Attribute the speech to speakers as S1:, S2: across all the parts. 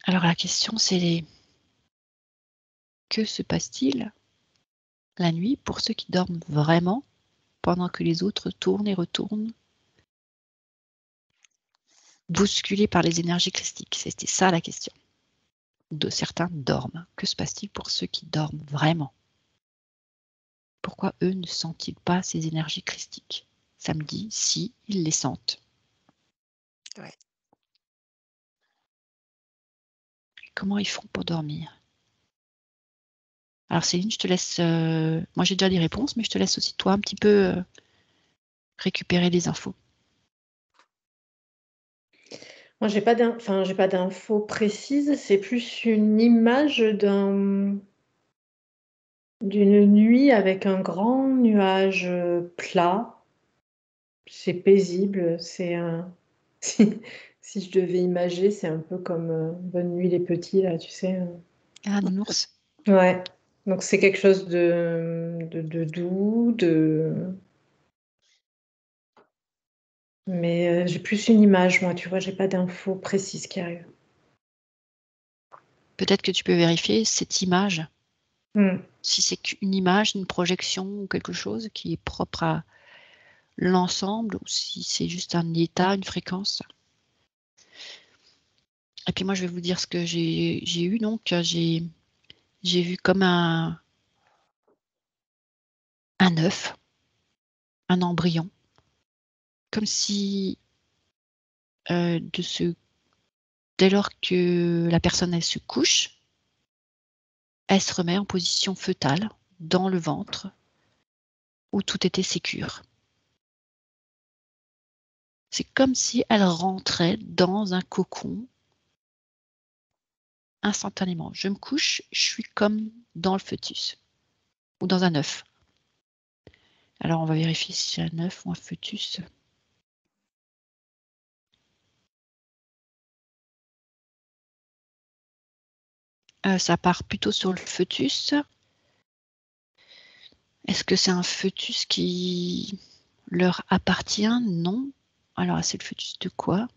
S1: Alors la question c'est que se passe-t-il la nuit pour ceux qui dorment vraiment pendant que les autres tournent et retournent, bousculés par les énergies christiques? C'était ça la question. Certains dorment. Que se passe-t-il pour ceux qui dorment vraiment? Pourquoi eux ne sentent-ils pas ces énergies christiques? Samedi, si, ils les sentent.
S2: Ouais.
S1: Comment ils font pour dormir? Alors Céline, je te laisse, moi j'ai déjà des réponses, mais je te laisse aussi toi un petit peu récupérer les infos.
S3: Moi, j'ai pas d'infos précises, c'est plus une image d'une nuit avec un grand nuage plat. C'est paisible, c'est un si je devais imager, c'est un peu comme Bonne nuit les petits là, tu sais?
S1: Ah, nounours.
S3: Ouais, donc c'est quelque chose de doux, mais j'ai plus une image moi, tu vois? J'ai pas d'infos précises qui arrivent.
S1: Peut-être que tu peux vérifier cette image,
S3: Mmh.
S1: si c'est qu'une image, une projection ou quelque chose qui est propre à l'ensemble ou si c'est juste un état, une fréquence. Et puis moi, je vais vous dire ce que j'ai eu. Donc, j'ai vu comme un œuf, un embryon, comme si dès lors que la personne elle se couche, elle se remet en position fœtale dans le ventre où tout était sécure. C'est comme si elle rentrait dans un cocon instantanément. Je me couche, je suis comme dans le fœtus ou dans un œuf. Alors on va vérifier si c'est un œuf ou un fœtus. Ça part plutôt sur le fœtus. Est-ce que c'est un fœtus qui leur appartient? Non. Alors c'est le fœtus de quoi?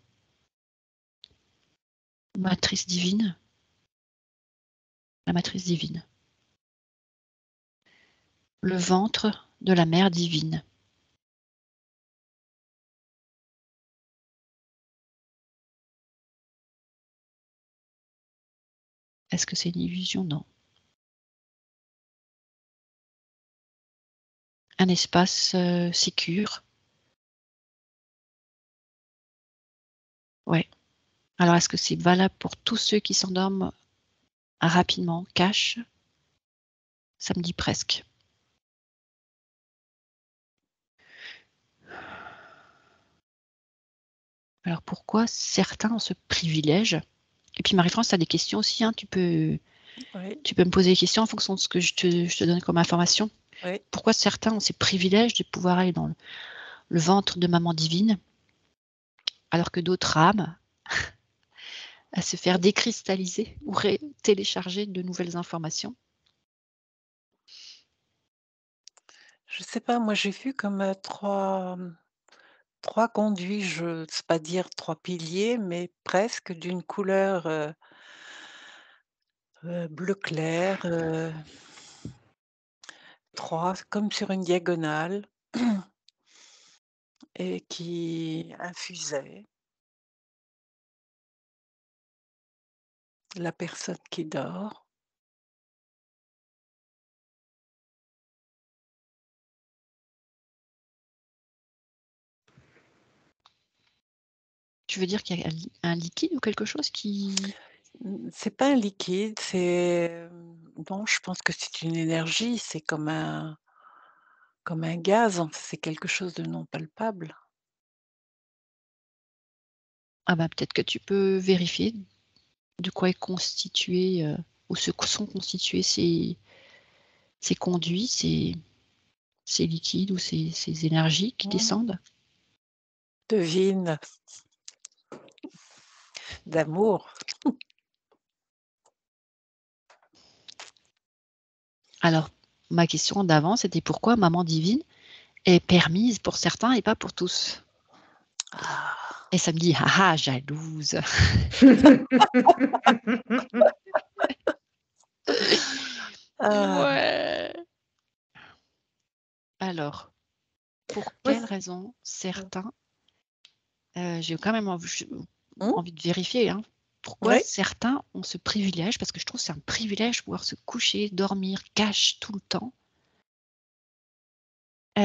S1: Matrice divine. La matrice divine. Le ventre de la mère divine. Est-ce que c'est une illusion? Non. Un espace sécure. Ouais. Alors est-ce que c'est valable pour tous ceux qui s'endorment rapidement, cash? Ça me dit presque. Alors pourquoi certains ont ce privilège? Et puis Marie-France, tu as des questions aussi, hein, tu peux
S2: Oui,
S1: me poser des questions en fonction de ce que je te donne comme information.
S2: oui.
S1: Pourquoi certains ont ces privilèges de pouvoir aller dans le ventre de maman divine, alors que d'autres rament à se faire décristalliser ou télécharger de nouvelles informations?
S2: Je sais pas, moi j'ai vu comme, 3 conduits, je sais pas dire 3 piliers, mais presque d'une couleur, bleu clair, 3 comme sur une diagonale et qui infusaient la personne qui dort.
S1: Tu veux dire qu'il y a un liquide ou quelque chose qui...
S2: C'est pas un liquide, c'est, non, je pense que c'est une énergie, c'est comme un gaz, c'est quelque chose de non palpable.
S1: Ah bah, peut-être que tu peux vérifier de quoi est constitué, ou ce que sont constitués ces conduits, ces liquides ou ces énergies qui
S2: Mmh.
S1: descendent.
S2: Devine, d'amour.
S1: Alors, ma question d'avant, c'était pourquoi maman divine est permise pour certains et pas pour tous?
S2: Ah!
S1: Et ça me dit, ah, jalouse. Ouais. Alors, pour
S3: Moi,
S1: quelle raison certains, j'ai quand même envie de vérifier, hein, pourquoi
S2: Oui,
S1: certains ont ce privilège, parce que je trouve que c'est un privilège de pouvoir se coucher, dormir, cash tout le temps. Ça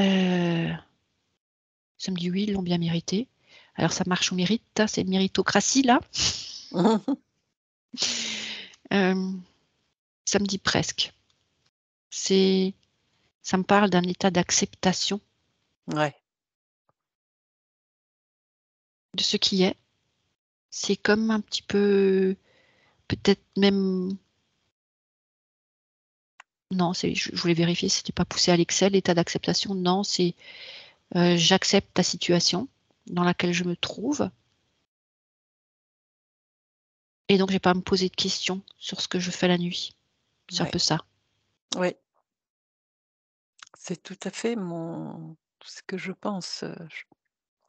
S1: me dit oui, ils l'ont bien mérité. Alors ça marche au mérite, hein, c'est une méritocratie là. Ça me dit presque. Ça me parle d'un état d'acceptation
S2: ouais.
S1: de ce qui est. C'est comme un petit peu, peut-être même. Non, je voulais vérifier, c'était pas poussé à l'excès, l'état d'acceptation. Non, c'est j'accepte ta situation dans laquelle je me trouve. Et donc, j'ai pas à me poser de questions sur ce que je fais la nuit. C'est un
S2: Ouais.
S1: peu ça.
S2: Oui, c'est tout à fait ce que je pense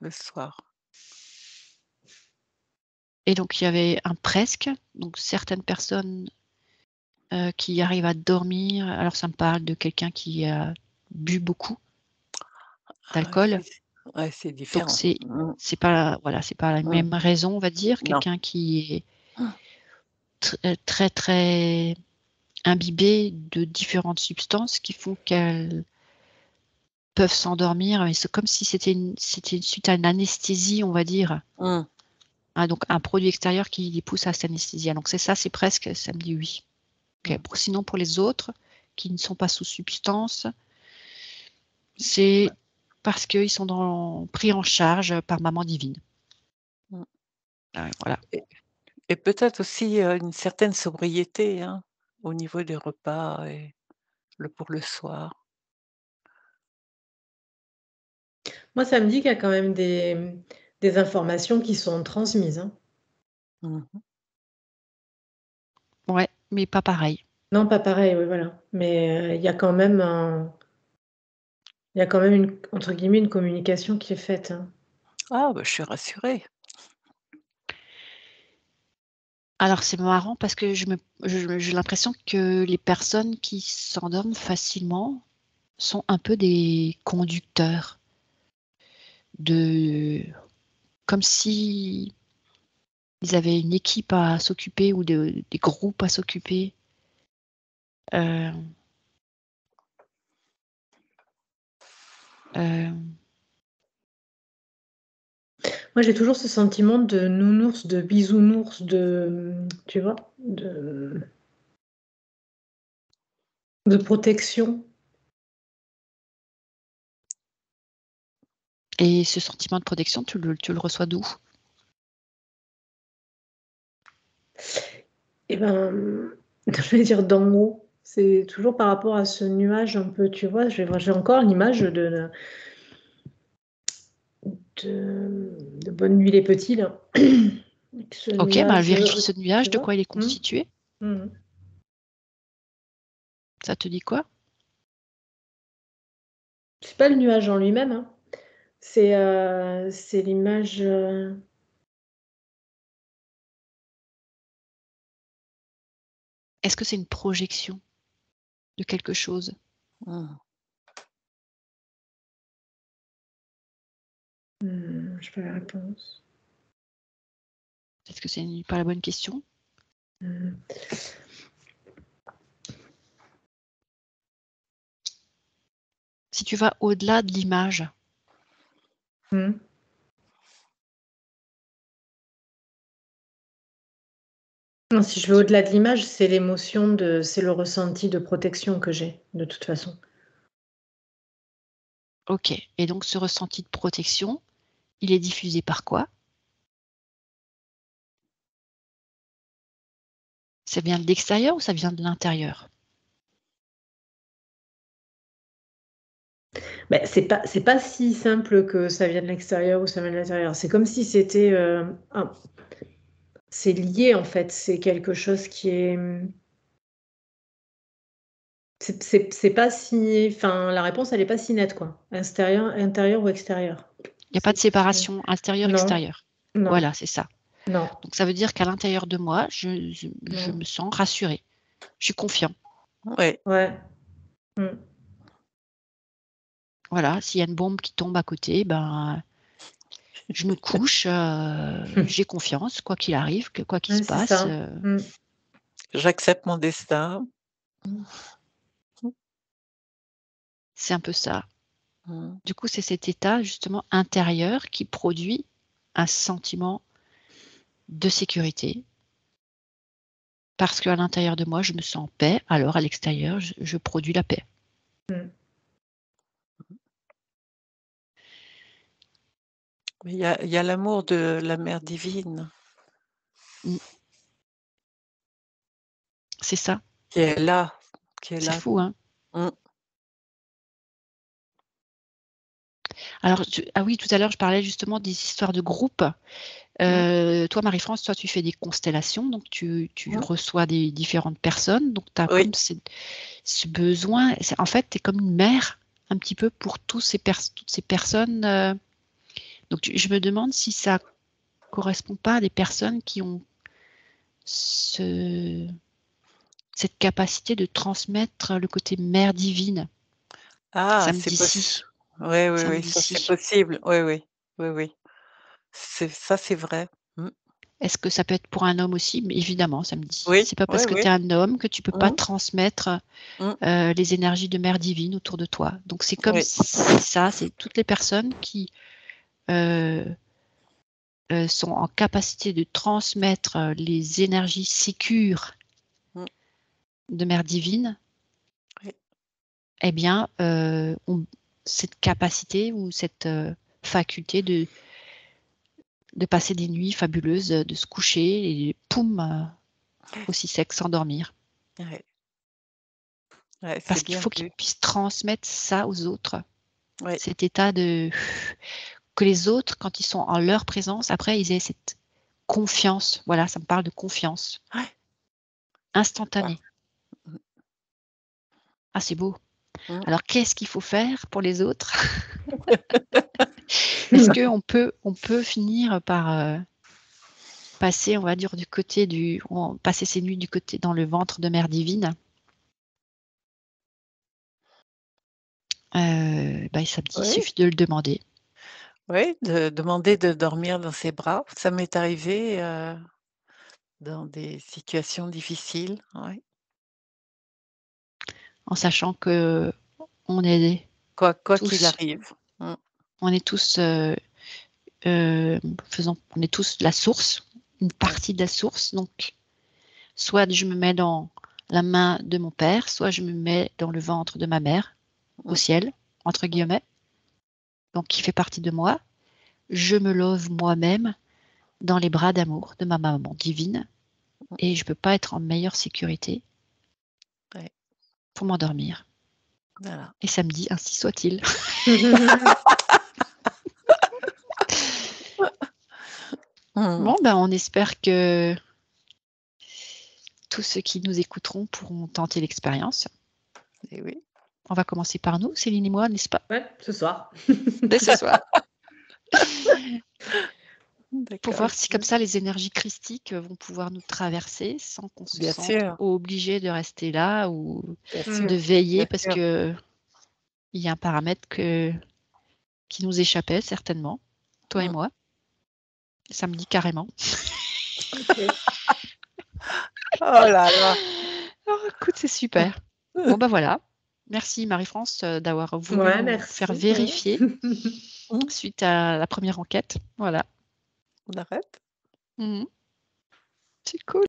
S2: le soir.
S1: Et donc, il y avait un presque. Donc, certaines personnes qui arrivent à dormir. Alors, ça me parle de quelqu'un qui a bu beaucoup
S2: Ah,
S1: d'alcool.
S2: c'est
S1: Donc,
S2: différent.
S1: c'est pas, voilà, c'est pas la
S2: Mmh.
S1: même raison, on va dire.
S2: Non.
S1: Quelqu'un qui est très, très imbibé de différentes substances qui font qu'elles peuvent s'endormir, mais c'est comme si c'était une suite à une anesthésie, on va dire.
S2: Mmh.
S1: Hein, donc un produit extérieur qui les pousse à s'anesthésier. Donc c'est ça, c'est presque, ça me dit oui. Okay. Sinon, pour les autres qui ne sont pas sous substance, c'est parce qu'ils sont pris en charge par Maman Divine.
S2: Mmh.
S1: Voilà.
S2: Et peut-être aussi, une certaine sobriété, hein, au niveau des repas et pour le soir.
S3: moi, ça me dit qu'il y a quand même des informations qui sont transmises, hein.
S2: Mmh.
S1: Ouais, mais pas pareil.
S3: Non, pas pareil, oui, voilà. Mais, il y a quand même une entre guillemets, «une communication» qui est faite, hein.
S2: Ah bah, je suis rassurée.
S1: Alors c'est marrant parce que j'ai l'impression que les personnes qui s'endorment facilement sont un peu des conducteurs de comme si ils avaient une équipe à s'occuper ou des groupes à s'occuper. Euh, euh,
S3: Moi, j'ai toujours ce sentiment de nounours, de bisounours, tu vois? De protection.
S1: et ce sentiment de protection, tu le reçois d'où?
S3: Et ben, je vais dire d'en haut. C'est toujours par rapport à ce nuage un peu, tu vois? J'ai encore l'image de Bonne nuit les petits là. Avec ce
S1: Ok, bah
S3: nuage,
S1: vérifie ce
S3: tu
S1: nuage, de
S3: vois?
S1: quoi il est
S3: Mmh.
S1: constitué.
S3: Mmh.
S1: Ça te dit quoi?
S3: C'est pas le nuage en lui-même, hein. C'est l'image,
S1: Est-ce que c'est une projection de quelque chose?
S2: Mmh.
S3: j'ai pas la réponse.
S1: Est-ce que c'est pas la bonne question?
S3: Mmh.
S1: Si tu vas au-delà de l'image,
S3: Mmh. Non, si je vais au-delà de l'image, c'est c'est le ressenti de protection que j'ai, de toute façon.
S1: ok. Et donc ce ressenti de protection, il est diffusé par quoi? Ça vient de l'extérieur ou ça vient de l'intérieur?
S3: Beh, c'est pas si simple que ça vient de l'extérieur ou ça vient de l'intérieur. C'est comme si c'était, c'est lié en fait, c'est quelque chose qui est, c'est pas si enfin, la réponse elle est pas si nette quoi. Intérieur ou extérieur.
S1: Il n'y a pas de
S3: C'est
S1: séparation
S3: non,
S1: intérieur-extérieur.
S3: Non,
S1: Voilà, c'est ça.
S3: non,
S1: Donc ça veut dire qu'à l'intérieur de moi, je
S3: non.
S1: me sens rassurée. Je suis confiant.
S2: Oui.
S3: Ouais. Mm.
S1: Voilà, s'il y a une bombe qui tombe à côté, ben, je me couche, j'ai confiance, quoi qu'il arrive, quoi qu'il
S3: Ouais,
S1: se
S3: c'est
S1: passe.
S3: ça. Mm.
S2: J'accepte mon destin.
S1: C'est un peu ça.
S2: Mmh.
S1: Du coup, c'est cet état justement intérieur qui produit un sentiment de sécurité. Parce qu'à l'intérieur de moi, je me sens en paix, alors à l'extérieur, je produis la paix.
S3: Mm.
S2: Mais il y a l'amour de la mère divine
S1: Mm. C'est ça.
S2: qui est là, qui est
S1: C'est
S2: là.
S1: fou, hein?
S2: Mmh.
S1: Alors, ah oui, tout à l'heure, je parlais justement des histoires de groupe. Toi, Marie-France, toi, tu fais des constellations, donc tu
S2: Mmh.
S1: reçois des différentes personnes, donc tu as
S2: Oui.
S1: comme ce besoin. En fait, tu es comme une mère un petit peu pour toutes ces personnes. Donc, je me demande si ça correspond pas à des personnes qui ont cette capacité de transmettre le côté mère divine.
S2: Ah,
S1: Ça me
S2: c'est
S1: dit si.
S2: oui, oui,
S1: Ça me
S2: oui,
S1: dit
S2: ça c'est
S1: si.
S2: possible. Oui, oui. Oui, oui. C'est vrai. Mmh.
S1: Est-ce que ça peut être pour un homme aussi? Mais évidemment, ça me dit.
S2: Oui,
S1: C'est pas
S2: oui,
S1: parce que
S2: oui.
S1: tu es un homme que tu peux pas
S2: Mmh.
S1: transmettre
S2: Mmh.
S1: les énergies de mère divine autour de toi. Donc c'est comme
S2: Oui.
S1: ça, c'est toutes les personnes qui euh, sont en capacité de transmettre les énergies sécures
S2: Mmh.
S1: de mère divine,
S2: Oui.
S1: eh bien, ont cette capacité ou cette faculté de passer des nuits fabuleuses, de se coucher et poum, aussi sec, s'endormir.
S2: Ouais. Ouais,
S1: Parce
S2: c'est
S1: qu'il
S2: bien
S1: faut qu'ils
S2: vu.
S1: puissent transmettre ça aux autres.
S2: Oui.
S1: Cet état de que les autres, quand ils sont en leur présence, après, ils aient cette confiance. Voilà, ça me parle de confiance
S2: Ouais.
S1: instantanée.
S2: Mmh.
S1: Ah, c'est beau.
S2: Mmh.
S1: Alors, qu'est-ce qu'il faut faire pour les autres? Est-ce qu'on peut finir par passer, on va dire, passer ces nuits du côté dans le ventre de Mère Divine? Ça me dit, il
S2: Oui.
S1: suffit de le demander.
S2: Oui, de demander de dormir dans ses bras. Ça m'est arrivé, dans des situations difficiles, ouais.
S1: En sachant que on est
S2: Quoi qu'il
S1: tous,
S2: arrive. Mmh.
S1: on est tous, on est tous la source, une
S2: Ouais.
S1: partie de la source. Donc, soit je me mets dans la main de mon père, soit je me mets dans le ventre de ma mère, au
S2: Mmh.
S1: ciel, entre guillemets, donc qui fait partie de moi. Je me love moi-même dans les bras d'amour de ma maman divine
S2: Mmh.
S1: et je ne peux pas être en meilleure sécurité
S2: Ouais.
S1: pour m'endormir.
S2: Voilà.
S1: Et samedi, ainsi soit-il.
S2: Mmh.
S1: Bon, ben, on espère que tous ceux qui nous écouteront pourront tenter l'expérience.
S2: Et oui.
S1: On va commencer par nous, Céline et moi, n'est-ce pas?
S3: Ouais, ce soir.
S1: Dès ce soir. Pour
S2: D'accord,
S1: voir
S2: avec
S1: si comme
S2: plaisir.
S1: ça les énergies christiques vont pouvoir nous traverser sans qu'on se
S2: Bien
S1: sente
S2: sûr,
S1: obligé de rester là ou
S2: bien
S3: Mm.
S1: de
S2: sûr,
S1: veiller
S2: bien
S1: parce
S2: sûr.
S1: que il y a un paramètre qui nous échappait certainement, toi et
S2: Mmh.
S1: moi. Ça me dit carrément.
S3: Ok.
S2: Oh là là!
S1: Oh, écoute, c'est super. Bon, bah voilà. Merci Marie-France d'avoir voulu
S3: Ouais,
S1: nous faire
S3: merci.
S1: vérifier
S2: Mmh.
S1: suite à la première enquête. Voilà.
S2: On arrête?
S1: Mhm. C'est cool.